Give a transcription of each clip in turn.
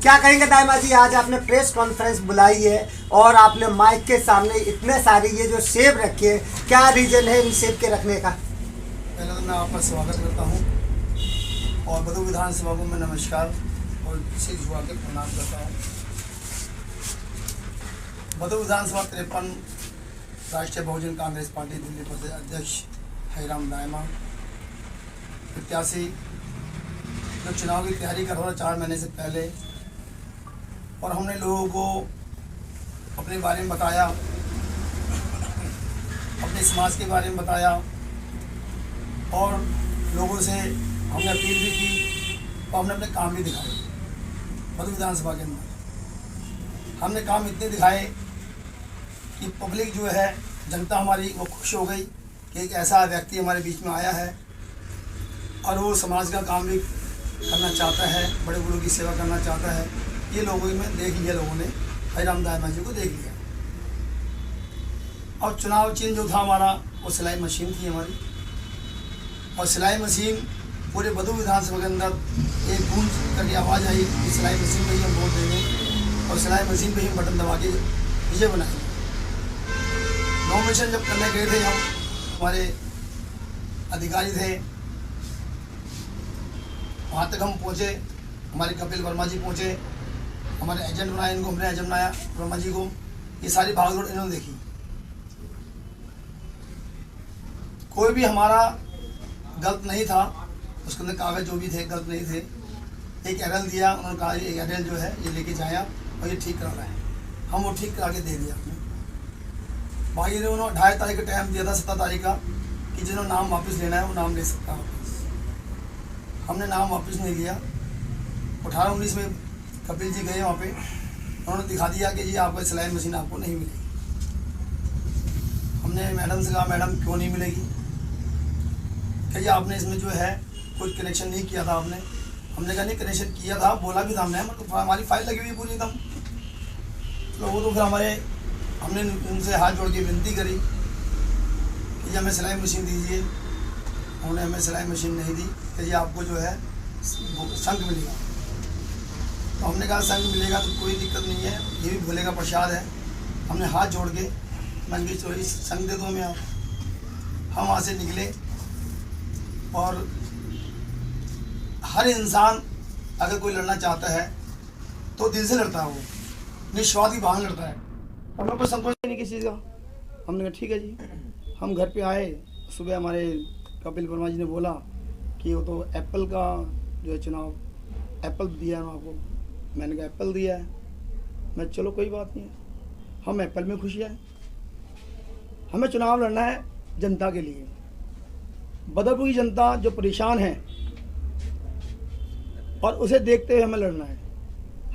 क्या कहेंगे दाइमा जी, आज आपने प्रेस कॉन्फ्रेंस बुलाई है और आपने माइक के सामने इतने सारे ये जो सेब रखे हैं, क्या रीजन है इन सेब के रखने का? पहले तो मैं आपका स्वागत करता हूँ और बदू विधानसभा को मैं नमस्कार और विशेष हुआ के प्रणाम करता हूँ। बदू विधानसभा 53 राष्ट्रीय बहुजन कांग्रेस पार्टी दिल्ली प्रदेश अध्यक्ष हरिराम दाइमा प्रत्याशी जो चुनाव की तैयारी कर रहा था 4 महीने से पहले, और हमने लोगों को अपने बारे में बताया, अपने समाज के बारे में बताया और लोगों से हमने अपील भी की और हमने अपने काम भी दिखाए। बदू विधानसभा के अंदर हमने काम इतने दिखाए कि पब्लिक जो है, जनता हमारी वो खुश हो गई कि एक ऐसा व्यक्ति हमारे बीच में आया है और वो समाज का काम भी करना चाहता है, बड़े बड़ों की सेवा करना चाहता है। ये लोगों में देख लिया, लोगों ने हरिराम दाइमा जी को देख लिया। और चुनाव चिन्ह जो था हमारा वो सिलाई मशीन थी हमारी, और सिलाई मशीन पूरे बदू विधानसभा के अंदर एक गूंज करके आवाज़ आई कि सिलाई मशीन पे ही हम वोट देंगे और सिलाई मशीन पे ही हम बटन दबा के विजय बनाएंगे। नॉमिनेशन जब करने गए थे हम, हमारे अधिकारी थे, वहाँ तक हम पहुँचे, हमारे कपिल वर्मा जी पहुँचे, हमारे एजेंट बनाया, इनको हमने एजेंट बनाया वर्मा जी को। ये सारी भागदौड़ इन्होंने देखी। कोई भी हमारा गलत नहीं था, उसके अंदर कागज जो भी थे गलत नहीं थे। एक एरल दिया, उन्होंने कहा ये एरल जो है ये लेके जाए आप और ये ठीक करा रहे हैं, हम वो ठीक करा के दे दिया हमने। बाकी ने उन्होंने 2.5 तारीख का टाइम दिया था, 17 तारीख का, कि जिन्होंने नाम वापस लेना है वो नाम ले सकता है वापस। हमने नाम वापस नहीं लिया। 18-19 में कपिल जी गए वहाँ पे, उन्होंने दिखा दिया कि जी आपको सिलाई मशीन आपको नहीं मिलेगी। हमने मैडम से कहा मैडम क्यों नहीं मिलेगी, कि जी आपने इसमें जो है कुछ कनेक्शन नहीं किया था आपने। हमने कहा नहीं कनेक्शन किया था, बोला भी था हमने, मतलब हमारी फाइल लगी हुई है पूरी एकदम। तो वो तो फिर हमने उनसे हाथ जोड़ के विनती करी कि जी हमें सिलाई मशीन दीजिए। उन्होंने हमें सिलाई मशीन नहीं दी कि जी आपको जो है संघ मिलेगा। तो हमने कहा संघ मिलेगा तो कोई दिक्कत नहीं है, ये भी भोले का प्रसाद है। हमने हाथ जोड़ के मैंने कहा चोरी संघ दे दो हमें आप। हम वहाँ से निकले और हर इंसान अगर कोई लड़ना चाहता है तो दिल से लड़ता है, वो निस्वार्थ की भावना लड़ता है। और मैं कोई संकोच नहीं किसी चीज़ का। हमने कहा ठीक है जी। हम घर पे आए, सुबह हमारे कपिल वर्मा जी ने बोला कि वो तो एप्पल का जो है चुनाव एप्पल दिया है आपको। मैंने कहा एप्पल दिया है। मैं चलो कोई बात नहीं है, हम एप्पल में खुश हैं। हमें चुनाव लड़ना है जनता के लिए, बदरपुर की जनता जो परेशान है और उसे देखते हुए हमें लड़ना है।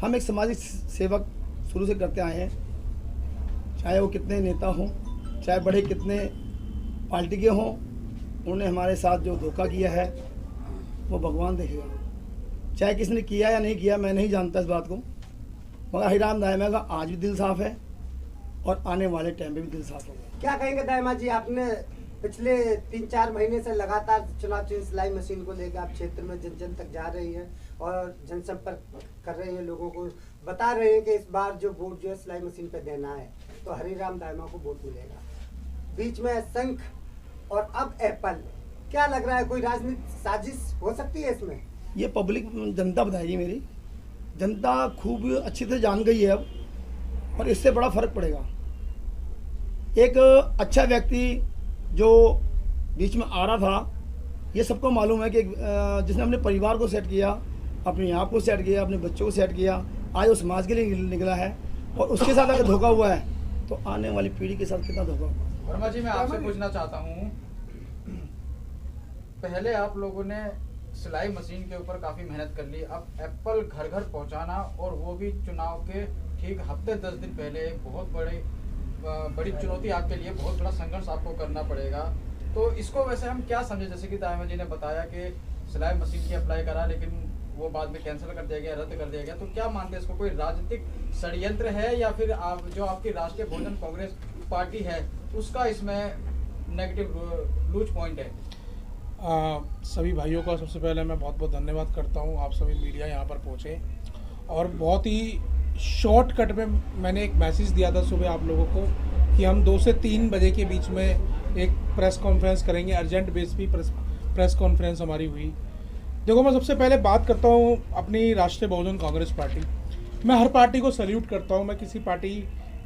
हम एक सामाजिक सेवक शुरू से करते आए हैं, चाहे वो कितने नेता हों, चाहे बड़े कितने पार्टी के हों। उन्होंने हमारे साथ जो धोखा किया है वो भगवान देखेगा। चाहे किसने किया या नहीं किया मैं नहीं जानता इस बात को, मगर हरिराम दाइमा का आज भी दिल साफ़ है और आने वाले टाइम पे भी दिल साफ़ होगा। क्या कहेंगे दाइमा जी, आपने पिछले 3-4 महीने से लगातार चुनाव चिन्ह सिलाई मशीन को लेकर आप क्षेत्र में जन जन तक जा रही हैं और जनसंपर्क कर रहे हैं, लोगों को बता रहे हैं कि इस बार जो वोट जो है सिलाई मशीन पे देना है तो हरिराम दाइमा को वोट मिलेगा। बीच में शंख और अब एप्पल, क्या लग रहा है कोई राजनीतिक साजिश हो सकती है इसमें? ये पब्लिक जनता बताएगी, मेरी जनता खूब अच्छी तरह जान गई है अब, और इससे बड़ा फर्क पड़ेगा। एक अच्छा व्यक्ति जो बीच में आ रहा था, ये सबको मालूम है कि जिसने अपने परिवार को सेट किया, अपने आप को सेट किया, अपने बच्चों को सेट किया, आज वो समाज के लिए निकला है, और उसके साथ अगर धोखा हुआ है तो आने वाली पीढ़ी के साथ कितना धोखा होगा। वर्मा जी, मैं आपसे पूछना चाहता हूँ, पहले आप लोगों ने सिलाई मशीन के ऊपर काफ़ी मेहनत कर ली, अब एप्पल घर घर पहुँचाना और वो भी चुनाव के ठीक हफ्ते 10 दिन पहले, एक बहुत बड़ी चुनौती आपके लिए, बहुत बड़ा संघर्ष आपको करना पड़ेगा। तो इसको वैसे हम क्या समझे, जैसे कि दाइमा जी ने बताया कि सिलाई मशीन की अप्लाई करा लेकिन वो बाद में कैंसिल कर दिया गया, रद्द कर दिया गया, तो क्या मानते हैं इसको कोई राजनीतिक षड्यंत्र है या फिर आप जो आपकी राष्ट्रीय बहुजन कांग्रेस पार्टी है उसका इसमें नेगेटिव लूज पॉइंट है? सभी भाइयों का सबसे पहले मैं बहुत बहुत धन्यवाद करता हूँ, आप सभी मीडिया यहाँ पर पहुँचे और बहुत ही शॉर्टकट में मैंने एक मैसेज दिया था सुबह आप लोगों को कि हम 2 से 3 बजे के बीच में एक प्रेस कॉन्फ्रेंस करेंगे। अर्जेंट बेस पे प्रेस कॉन्फ्रेंस हमारी हुई। देखो, मैं सबसे पहले बात करता हूँ अपनी राष्ट्रीय बहुजन कांग्रेस पार्टी। मैं हर पार्टी को सैल्यूट करता हूँ, मैं किसी पार्टी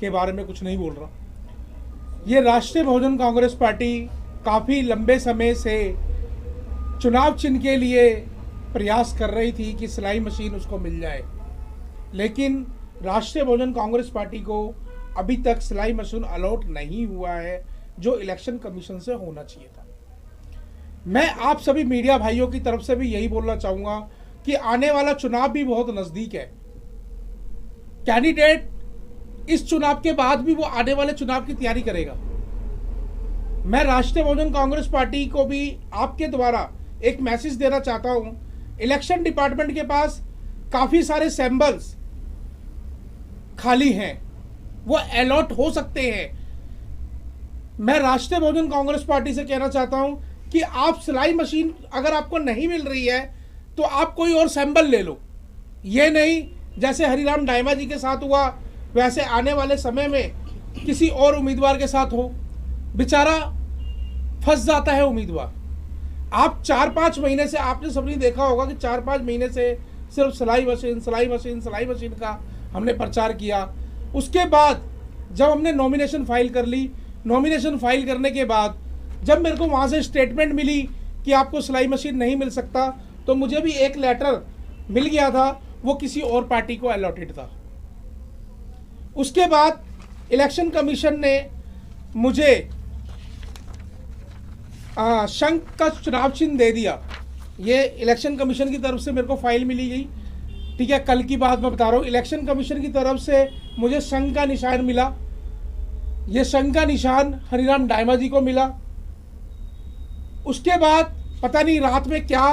के बारे में कुछ नहीं बोल रहा। ये राष्ट्रीय बहुजन कांग्रेस पार्टी काफ़ी लंबे समय से चुनाव चिन्ह के लिए प्रयास कर रही थी कि सिलाई मशीन उसको मिल जाए, लेकिन राष्ट्रीय बहुजन कांग्रेस पार्टी को अभी तक सिलाई मशीन अलॉट नहीं हुआ है, जो इलेक्शन कमीशन से होना चाहिए था। मैं आप सभी मीडिया भाइयों की तरफ से भी यही बोलना चाहूँगा कि आने वाला चुनाव भी बहुत नज़दीक है। कैंडिडेट इस चुनाव के बाद भी वो आने वाले चुनाव की तैयारी करेगा। मैं राष्ट्रीय बहुजन कांग्रेस पार्टी को भी आपके द्वारा एक मैसेज देना चाहता हूं। इलेक्शन डिपार्टमेंट के पास काफ़ी सारे सैंपल्स खाली हैं, वो अलॉट हो सकते हैं। मैं राष्ट्रीय बहुजन कांग्रेस पार्टी से कहना चाहता हूं कि आप सिलाई मशीन अगर आपको नहीं मिल रही है तो आप कोई और सैंपल ले लो। ये नहीं जैसे हरिराम डायमा जी के साथ हुआ वैसे आने वाले समय में किसी और उम्मीदवार के साथ हो, बेचारा फंस जाता है उम्मीदवार। आप 4-5 महीने से आपने सबने देखा होगा कि 4-5 महीने से सिर्फ सिलाई मशीन का हमने प्रचार किया। उसके बाद जब हमने नॉमिनेशन फाइल कर ली, नॉमिनेशन फाइल करने के बाद जब मेरे को वहाँ से स्टेटमेंट मिली कि आपको सिलाई मशीन नहीं मिल सकता, तो मुझे भी एक लेटर मिल गया था, वो किसी और पार्टी को अलॉटेड था। उसके बाद इलेक्शन कमीशन ने मुझे शंख का चुनाव चिन्ह दे दिया। ये इलेक्शन कमीशन की तरफ से मेरे को फाइल मिली गई, ठीक है। कल की बात मैं बता रहा हूँ। इलेक्शन कमीशन की तरफ से मुझे शंख का निशान मिला। ये शंख का निशान हरिराम डायमा जी को मिला। उसके बाद पता नहीं रात में क्या,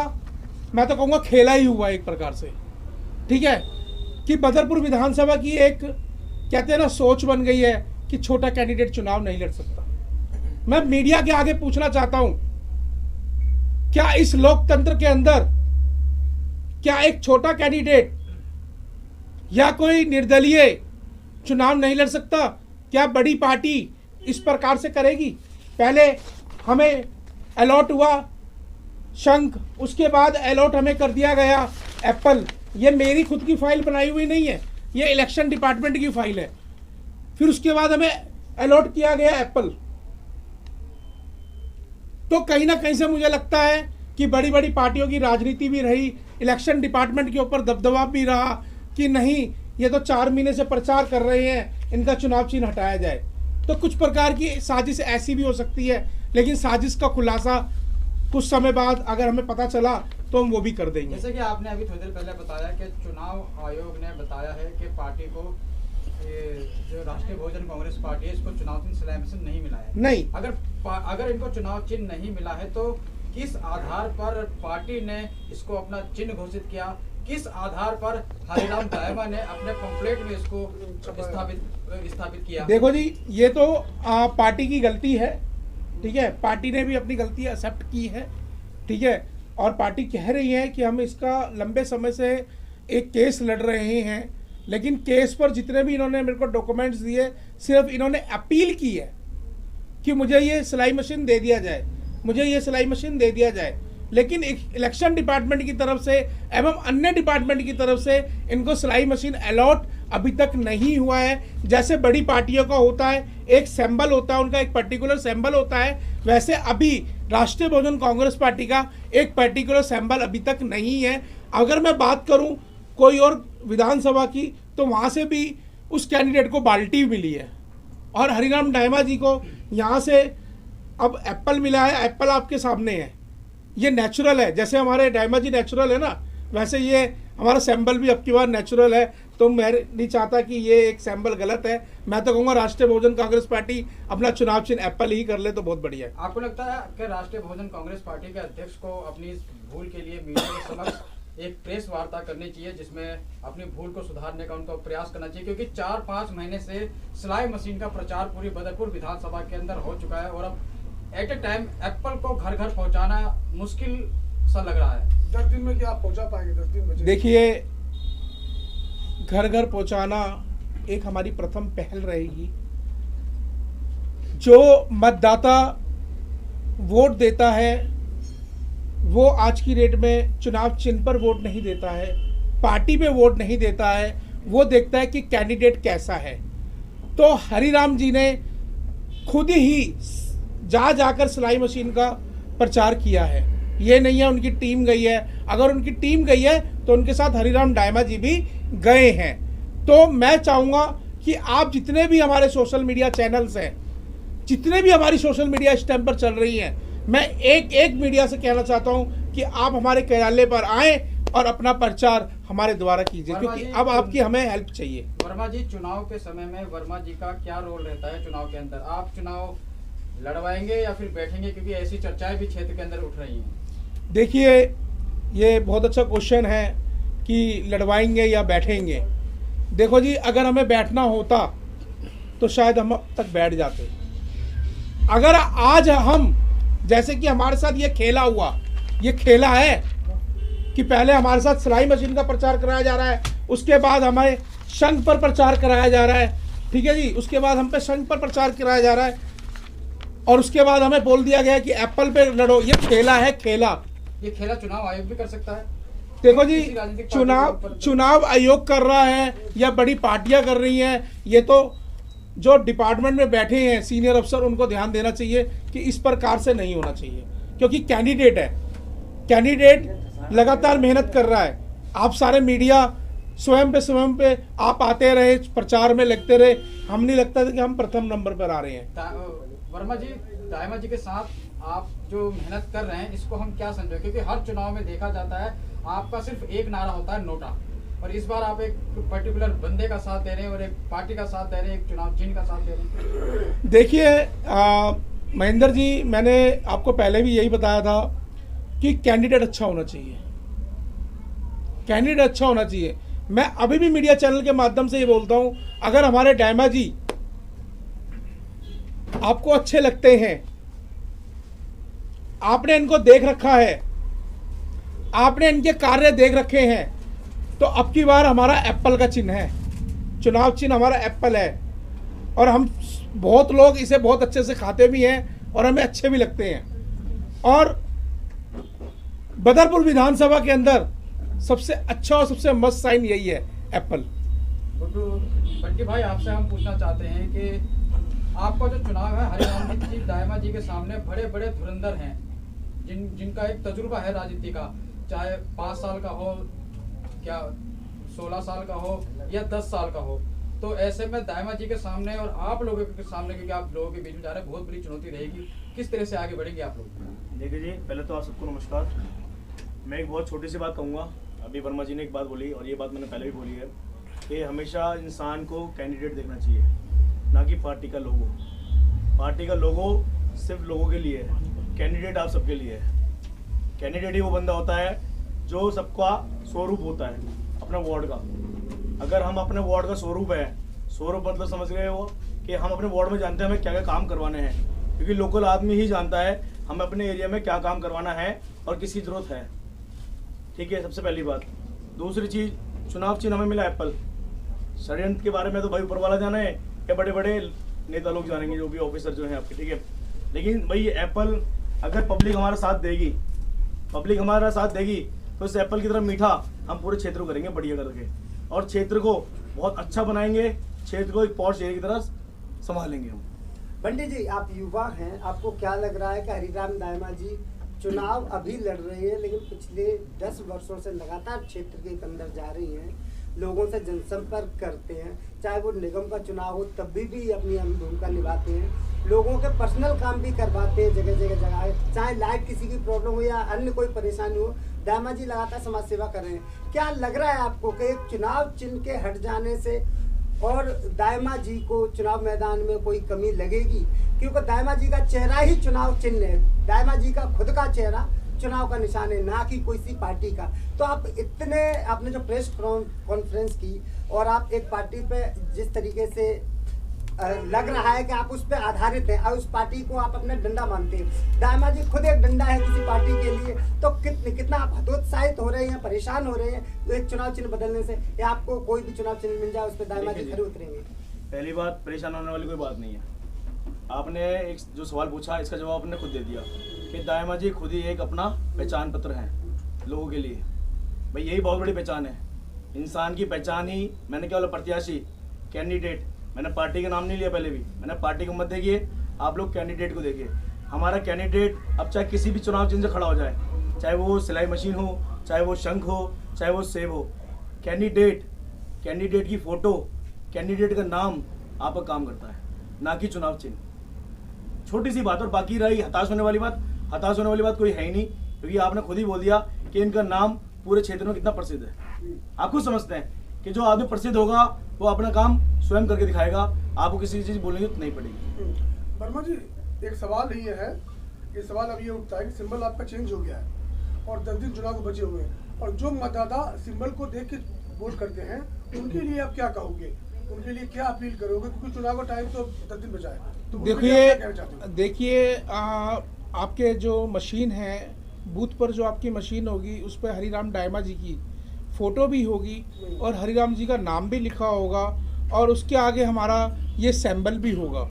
मैं तो कहूँगा खेला ही हुआ एक प्रकार से, ठीक है, कि बदरपुर विधानसभा की एक कहते हैं ना सोच बन गई है कि छोटा कैंडिडेट चुनाव नहीं लड़ सकता। मैं मीडिया के आगे पूछना चाहता हूं, क्या इस लोकतंत्र के अंदर क्या एक छोटा कैंडिडेट या कोई निर्दलीय चुनाव नहीं लड़ सकता? क्या बड़ी पार्टी इस प्रकार से करेगी? पहले हमें अलॉट हुआ शंख, उसके बाद अलॉट हमें कर दिया गया एप्पल। ये मेरी खुद की फाइल बनाई हुई नहीं है, ये इलेक्शन डिपार्टमेंट की फाइल है। फिर उसके बाद हमें अलॉट किया गया एप्पल। तो कहीं ना कहीं से मुझे लगता है कि बड़ी बड़ी पार्टियों की राजनीति भी रही, इलेक्शन डिपार्टमेंट के ऊपर दबदबा भी रहा कि नहीं, ये तो 4 महीने से प्रचार कर रहे हैं, इनका चुनाव चिन्ह हटाया जाए। तो कुछ प्रकार की साजिश ऐसी भी हो सकती है, लेकिन साजिश का खुलासा कुछ समय बाद अगर हमें पता चला तो हम वो भी कर देंगे। जैसे कि आपने अभी थोड़ी देर पहले बताया कि चुनाव आयोग ने बताया है कि पार्टी को जो राष्ट्रीय बहुजन कांग्रेस पार्टी है इसको चुनाव चिन्ह सिलाई मशीन नहीं मिला है। नहीं, अगर इनको चुनाव चिन्ह नहीं मिला है तो किस आधार पर पार्टी ने इसको अपना चिन्ह घोषित किया? किस आधार पर हरिराम डायमा ने अपने पंपलेट में इसको स्थापित किया? देखो जी, ये तो पार्टी की गलती है, ठीक है। पार्टी ने भी अपनी गलती एक्सेप्ट की है, ठीक है। और पार्टी कह रही है कि हम इसका लंबे समय से एक केस लड़ रहे हैं, लेकिन केस पर जितने भी इन्होंने मेरे को डॉक्यूमेंट्स दिए, सिर्फ इन्होंने अपील की है कि मुझे ये सिलाई मशीन दे दिया जाए, मुझे ये सिलाई मशीन दे दिया जाए। लेकिन इलेक्शन डिपार्टमेंट की तरफ से एवं अन्य डिपार्टमेंट की तरफ से इनको सिलाई मशीन अलॉट अभी तक नहीं हुआ है। जैसे बड़ी पार्टियों का होता है, एक सैंबल होता है, उनका एक पर्टिकुलर सैंबल होता है, वैसे अभी राष्ट्रीय बहुजन कांग्रेस पार्टी का एक पर्टिकुलर सैंबल अभी तक नहीं है। अगर मैं बात करूं कोई और विधानसभा की, तो वहाँ से भी उस कैंडिडेट को बाल्टी मिली है। और हरिराम डायमा जी को यहाँ से अब एप्पल मिला है। एप्पल आपके सामने है, ये नेचुरल है। जैसे हमारे डायमा जी नेचुरल है ना, वैसे ये हमारा सैंबल भी अब की बार नेचुरल है। तो मैं नहीं चाहता कि ये एक सैंबल गलत है। मैं तो कहूँगा राष्ट्रीय बहुजन कांग्रेस पार्टी अपना चुनाव चिन्ह एप्पल ही कर ले तो बहुत बढ़िया है। आपको लगता है कि राष्ट्रीय बहुजन कांग्रेस पार्टी के अध्यक्ष को अपनी इस भूल के लिए मीडिया के समक्ष एक प्रेस वार्ता करनी चाहिए, जिसमें अपनी भूल को सुधारने का उनको प्रयास करना चाहिए? क्योंकि 4-5 महीने से सिलाई मशीन का प्रचार पूरी बदरपुर विधानसभा के अंदर हो चुका है और अब एट ए टाइम एप्पल को घर घर पहुंचाना मुश्किल सा लग रहा है। 10 दिन में क्या आप पहुंचा पाएंगे? 10 दिन बचे। देखिए, घर घर पहुंचाना एक हमारी प्रथम पहल रहेगी। जो मतदाता वोट देता है वो आज की डेट में चुनाव चिन्ह पर वोट नहीं देता है, पार्टी पे वोट नहीं देता है, वो देखता है कि कैंडिडेट कैसा है। तो हरिराम जी ने खुद ही जाकर सिलाई मशीन का प्रचार किया है। ये नहीं है उनकी टीम गई है, अगर उनकी टीम गई है तो उनके साथ हरिराम दायमा जी भी गए हैं। तो मैं चाहूँगा कि आप जितने भी हमारे सोशल मीडिया चैनल्स हैं, जितने भी हमारी सोशल मीडिया इस टाइम पर चल रही हैं, मैं एक एक मीडिया से कहना चाहता हूं कि आप हमारे कार्यालय पर आएं और अपना प्रचार हमारे द्वारा कीजिए, क्योंकि अब आपकी हमें हेल्प चाहिए। वर्मा जी, चुनाव के समय में वर्मा जी का क्या रोल रहता है चुनाव के अंदर? आप चुनाव लड़वाएंगे या फिर बैठेंगे, क्योंकि ऐसी चर्चाएं भी क्षेत्र के अंदर उठ रही हैं? देखिए, ये बहुत अच्छा क्वेश्चन है कि लड़वाएंगे या बैठेंगे। देखो जी, अगर हमें बैठना होता तो शायद हम अब तक बैठ जाते। अगर आज हम, जैसे कि हमारे साथ ये खेला हुआ, ये खेला है कि पहले हमारे साथ सिलाई मशीन का प्रचार कराया जा रहा है, उसके बाद हमें संघ पर प्रचार कराया जा रहा है, ठीक है जी, उसके बाद हम पे संघ पर प्रचार कराया जा रहा है, और उसके बाद हमें बोल दिया गया कि एप्पल पे लड़ो। ये खेला है, खेला। ये खेला चुनाव आयोग भी कर सकता है? देखो जी, चुनाव आयोग कर रहा है या बड़ी पार्टियां कर रही हैं, ये तो जो डिपार्टमेंट में बैठे हैं सीनियर अफसर, उनको ध्यान देना चाहिए कि इस प्रकार से नहीं होना चाहिए, क्योंकि कैंडिडेट है, कैंडिडेट लगातार मेहनत कर रहा है। आप सारे मीडिया स्वयं पे आप आते रहे, प्रचार में लगते रहे, हम नहीं लगता था कि हम प्रथम नंबर पर आ रहे हैं। वर्मा जी, दायमा जी के साथ आप जो मेहनत कर रहे हैं, इसको हम क्या समझे? क्योंकि हर चुनाव में देखा जाता है आपका सिर्फ एक नारा होता है, नोटा, और इस बार आप एक पर्टिकुलर बंदे का साथ दे रहे हैं और एक पार्टी का साथ दे रहे हैं, एक चुनाव चिन्ह का साथ दे रहे हैं। देखिए महेंद्र जी, मैंने आपको पहले भी यही बताया था कि कैंडिडेट अच्छा होना चाहिए, कैंडिडेट अच्छा होना चाहिए। मैं अभी भी मीडिया चैनल के माध्यम से ये बोलता हूं, अगर हमारे दायमा जी आपको अच्छे लगते हैं, आपने इनको देख रखा है, आपने इनके कार्य देख रखे हैं, तो अब की बार हमारा एप्पल का चिन्ह है, चुनाव चिन्ह हमारा एप्पल है, और हम बहुत लोग इसे बहुत अच्छे से खाते भी हैं और हमें अच्छे भी लगते हैं। और बदरपुर विधानसभा के अंदर सबसे अच्छा और सबसे मस्त साइन यही है, एप्पल। बंटी भाई, आपसे हम पूछना चाहते हैं कि आपका जो चुनाव है, हरिराम जी दायमा जी के सामने बड़े बड़े धुरंधर हैं, जिनका एक तजुर्बा है राजनीति का, चाहे 5 साल का हो, क्या 16 साल का हो या 10 साल का हो। तो ऐसे में दायमा जी के सामने और आप लोगों के सामने, क्योंकि आप लोगों के बीच में जा रहे हैं, बहुत बड़ी चुनौती रहेगी। किस तरह से आगे बढ़ेंगे आप लोग? देखिए जी, पहले तो आप सबको नमस्कार। मैं एक बहुत छोटी सी बात कहूँगा। अभी वर्मा जी ने एक बात बोली और ये बात मैंने पहले भी बोली है कि हमेशा इंसान को कैंडिडेट देखना चाहिए, ना कि पार्टी का लोगो। पार्टी का लोगो सिर्फ लोगों के लिए है, कैंडिडेट आप सबके लिए है। कैंडिडेट ही वो बंदा होता है जो सबका स्वरूप होता है अपना वार्ड का। अगर हम अपने वार्ड का स्वरूप है, स्वरूप मतलब समझ गए हो कि हम अपने वार्ड में जानते हैं हमें क्या क्या काम करवाने हैं, क्योंकि लोकल आदमी ही जानता है हमें अपने एरिया में क्या काम करवाना है और किसकी ज़रूरत है। ठीक है, सबसे पहली बात। दूसरी चीज़, चुनाव चिन्ह हमें मिला एप्पल। षड्यंत्र के बारे में तो भाई ऊपर वाला जाना है या बड़े बड़े नेता लोग जानेंगे, जो भी ऑफिसर जो हैं आपके, ठीक है। लेकिन भाई एप्पल, अगर पब्लिक हमारा साथ देगी, पब्लिक हमारा साथ देगी, तो इस एप्पल की तरह मीठा हम पूरे क्षेत्र को करेंगे बढ़िया करके, और क्षेत्र को बहुत अच्छा बनाएंगे, क्षेत्र को एक पॉश एरिया की तरह संभालेंगे हम। पंडित जी, आप युवा हैं, आपको क्या लग रहा है कि हरिराम दायमा जी चुनाव अभी लड़ रही है, लेकिन पिछले 10 वर्षों से लगातार क्षेत्र के अंदर जा रही हैं, लोगों से जनसंपर्क करते हैं, चाहे वो निगम का चुनाव हो तब भी अपनी अहम भूमिका निभाते हैं, लोगों के पर्सनल काम भी करवाते हैं जगह जगह, चाहे लाइट किसी की प्रॉब्लम हो या अन्य कोई परेशानी हो, दायमा जी लगातार समाज सेवा कर रहे हैं। क्या लग रहा है आपको कि एक चुनाव चिन्ह के हट जाने से और दायमा जी को चुनाव मैदान में कोई कमी लगेगी? क्योंकि दायमा जी का चेहरा ही चुनाव चिन्ह है, दायमा जी का खुद का चेहरा चुनाव का निशान है, ना कि कोई सी पार्टी का। तो आप आपने जो प्रेस कॉन्फ्रेंस की और आप एक पार्टी पे जिस तरीके से लग रहा है कि आप उस पर आधारित हैं और उस पार्टी को आप अपना डंडा मानते हैं। दामा जी खुद एक डंडा है किसी पार्टी के लिए, तो कितना आप हतोत्साहित हो रहे हैं, परेशान हो रहे हैं तो एक चुनाव चिन्ह बदलने से, या आपको कोई भी चुनाव चिन्ह मिल जाए उस पर दामा जी खड़े उतरेंगे? पहली बात, परेशान होने वाली कोई बात नहीं है। आपने एक जो सवाल पूछा इसका जवाब आपने खुद दे दिया कि दामा जी खुद ही एक अपना पहचान पत्र है लोगों के लिए। भाई यही बहुत बड़ी पहचान है, इंसान की पहचान ही। मैंने क्या बोला, प्रत्याशी, कैंडिडेट। मैंने पार्टी का नाम नहीं लिया पहले भी, मैंने पार्टी को मत देखिए, आप लोग कैंडिडेट को देखिए। हमारा कैंडिडेट अब चाहे किसी भी चुनाव चिन्ह से खड़ा हो जाए, चाहे वो सिलाई मशीन हो, चाहे वो शंख हो, चाहे वो सेब हो, कैंडिडेट की फोटो, कैंडिडेट का नाम आपका काम करता है, ना कि चुनाव चिन्ह। छोटी सी बात। और बाकी रही हताश होने वाली बात, हताश होने वाली बात कोई है ही नहीं, क्योंकि आपने खुद ही बोल दिया कि इनका नाम पूरे क्षेत्र में कितना प्रसिद्ध है। आप खुद समझते हैं कि जो आदमी प्रसिद्ध होगा वो अपना काम स्वयं करके दिखाएगा, आपको किसी चीज़ बोलने की जरूरत नहीं पड़ेगी। वर्मा जी, एक सवाल ये है, ये सवाल अब ये उठता है कि सिंबल आपका चेंज हो गया है और 10 दिन चुनाव को बचे हुए हैं, और जो मतदाता सिंबल को देख के वोट करते हैं उनके लिए आप क्या कहोगे, उनके लिए क्या अपील करोगे, क्योंकि चुनाव का टाइम तो 10 दिन बचा है। तो देखिए आपके जो मशीन है, बूथ पर जो आपकी मशीन होगी उस पर हरिराम डायमा जी की फ़ोटो भी होगी और हरिराम जी का नाम भी लिखा होगा, और उसके आगे हमारा ये सिंबल भी होगा,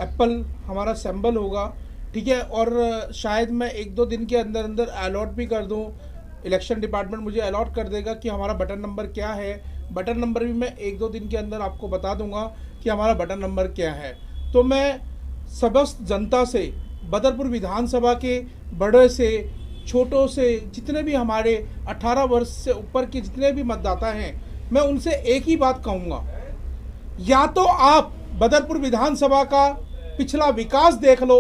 एप्पल हमारा सिंबल होगा, ठीक है। और शायद मैं 1-2 दिन के अंदर अंदर अलॉट भी कर दूं, इलेक्शन डिपार्टमेंट मुझे अलॉट कर देगा कि हमारा बटन नंबर क्या है। बटन नंबर भी मैं 1-2 दिन के अंदर आपको बता दूंगा कि हमारा बटन नंबर क्या है। तो मैं समस्त जनता से, बदरपुर विधानसभा के बड़े से छोटों से, जितने भी हमारे 18 वर्ष से ऊपर के जितने भी मतदाता हैं, मैं उनसे एक ही बात कहूँगा, या तो आप बदरपुर विधानसभा का पिछला विकास देख लो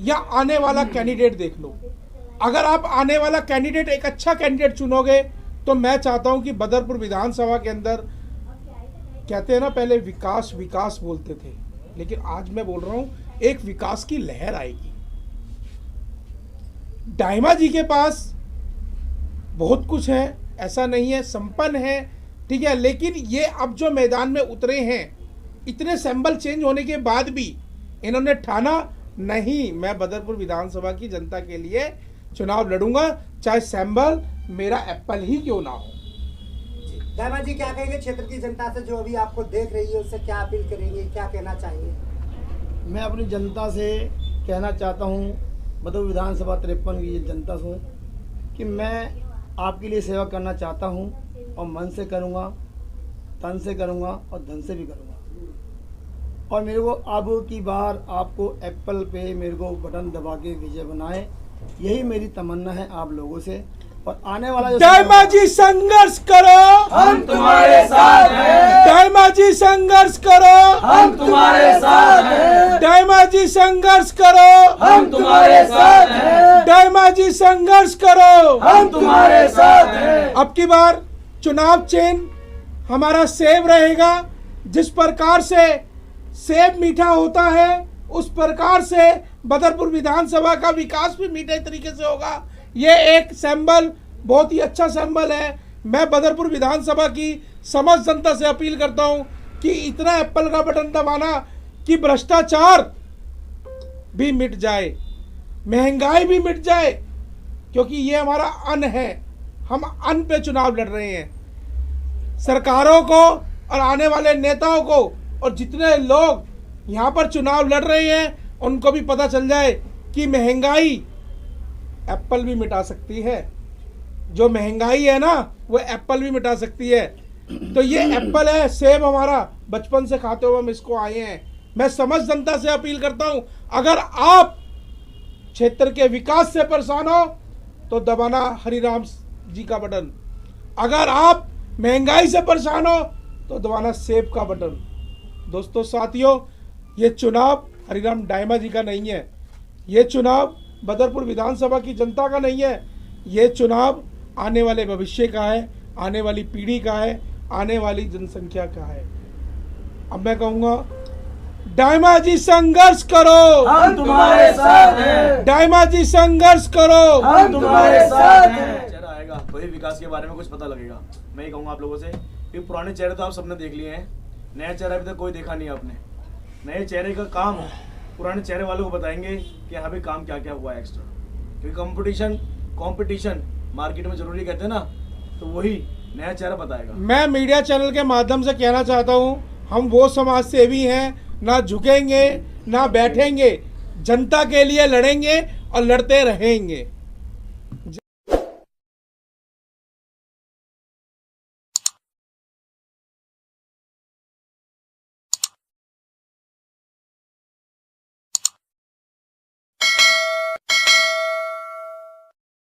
या आने वाला कैंडिडेट देख लो। अगर आप आने वाला कैंडिडेट एक अच्छा कैंडिडेट चुनोगे तो मैं चाहता हूं कि बदरपुर विधानसभा के अंदर, कहते हैं ना पहले विकास विकास बोलते थे, लेकिन आज मैं बोल रहा हूं एक विकास की लहर आएगी। डायमा जी के पास बहुत कुछ है, ऐसा नहीं है, संपन्न है, ठीक है, लेकिन ये अब जो मैदान में उतरे हैं, इतने सिंबल चेंज होने के बाद भी इन्होंने ठाना नहीं, मैं बदरपुर विधानसभा की जनता के लिए चुनाव लड़ूंगा, चाहे सिंबल मेरा एप्पल ही क्यों ना हो। दामा जी क्या कहेंगे क्षेत्र की जनता से जो अभी आपको देख रही है, उससे क्या अपील करेंगे, क्या कहना चाहेंगे? मैं अपनी जनता से कहना चाहता हूँ, बदरपुर विधानसभा 53 की जनता से, कि मैं आपके लिए सेवा करना चाहता हूँ और मन से करूँगा, तन से करूँगा और धन से भी करूँगा। और मेरे को अब की बार आपको एप्पल पे मेरे को बटन दबा के विजय बनाए, यही मेरी तमन्ना है आप लोगों से। और आने वाला डायमा जी संघर्ष करो, हम तुम्हारे साथ हैं। डायमा जी संघर्ष करो, हम तुम्हारे साथ हैं। डायमा जी संघर्ष करो, हम तुम्हारे साथ हैं। डायमा जी संघर्ष करो, हम तुम्हारे साथ हैं। अब की बार चुनाव चिन्ह हमारा सेब रहेगा। जिस प्रकार से सेब मीठा होता है उस प्रकार से बदरपुर विधानसभा का विकास भी मीठे तरीके से होगा। ये एक सिंबल बहुत ही अच्छा सिंबल है। मैं बदरपुर विधानसभा की समस्त जनता से अपील करता हूं कि इतना एप्पल का बटन दबाना कि भ्रष्टाचार भी मिट जाए, महंगाई भी मिट जाए, क्योंकि ये हमारा अन्न है, हम अन्न पे चुनाव लड़ रहे हैं। सरकारों को और आने वाले नेताओं को और जितने लोग यहाँ पर चुनाव लड़ रहे हैं उनको भी पता चल जाए कि महंगाई एप्पल भी मिटा सकती है। जो महंगाई है ना वो एप्पल भी मिटा सकती है। तो ये एप्पल है, सेब हमारा बचपन से खाते हुए हम इसको आए हैं। मैं समस्त जनता से अपील करता हूं, अगर आप क्षेत्र के विकास से परेशान हो तो दबाना हरिराम जी का बटन, अगर आप महंगाई से परेशान हो तो दबाना सेब का बटन। दोस्तों साथियों, ये चुनाव हरिराम डायमा जी का नहीं है, ये चुनाव बदरपुर विधानसभा की जनता का नहीं है, ये चुनाव आने वाले भविष्य का है, आने वाली पीढ़ी का है, आने वाली जनसंख्या का है। अब मैं कहूँगा डायमा जी संघर्ष करो, हम तुम्हारे साथ हैं। डायमा जी संघर्ष करो, हम तुम्हारे साथ हैं। चेहरा आएगा वही विकास के बारे में कुछ पता लगेगा। मैं ये कहूँगा आप लोगों से कि पुराने चेहरे तो आप सबने देख लिए हैं, नया चेहरा अभी तक कोई देखा नहीं आपने। नए चेहरे का काम पुराने चेहरे वालों को बताएंगे कि यहाँ पे काम क्या क्या हुआ है एक्स्ट्रा, क्योंकि कंपटीशन मार्केट में जरूरी कहते हैं ना, तो वही नया चेहरा बताएगा। मैं मीडिया चैनल के माध्यम से कहना चाहता हूं, हम वो समाज सेवी हैं, ना झुकेंगे ना बैठेंगे, जनता के लिए लड़ेंगे और लड़ते रहेंगे।